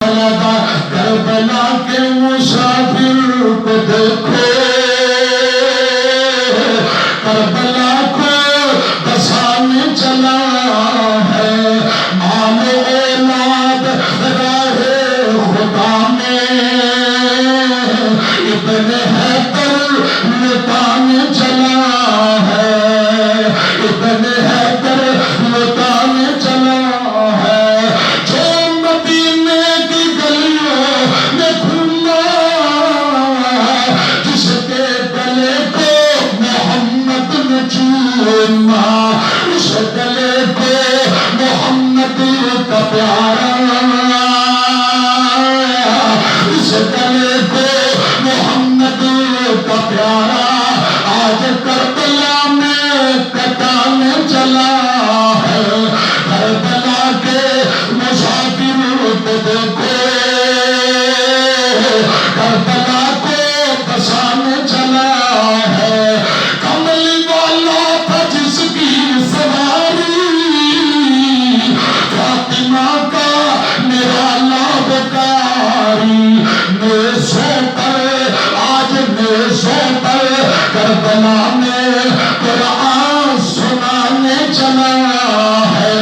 کربلا کربلا کے مسافر کو دیکھو کربلا کو بسانے چلا ہے مال اولاد راہ خدا میں ابن حیدر لٹانے چلا ہے ابن حیدر لٹانے چلا ہے جو مدینے کی گلیوں میں گھوما جس کے گلے کو محمد نے چوما اس گلے کو محمد کا پیارا اس گلے کو محمد کا پیارا آج کربلا میں کٹانے چلا ہے کربلا کے مسافر کو دیکھو کربلا کو بسانے چلا ہے کملی والا تھا جس کی سواری فاطمہ کا نرالا بکاری نیزوں پر آج نیزوں پر کربلا میں قرآن سنانے چلا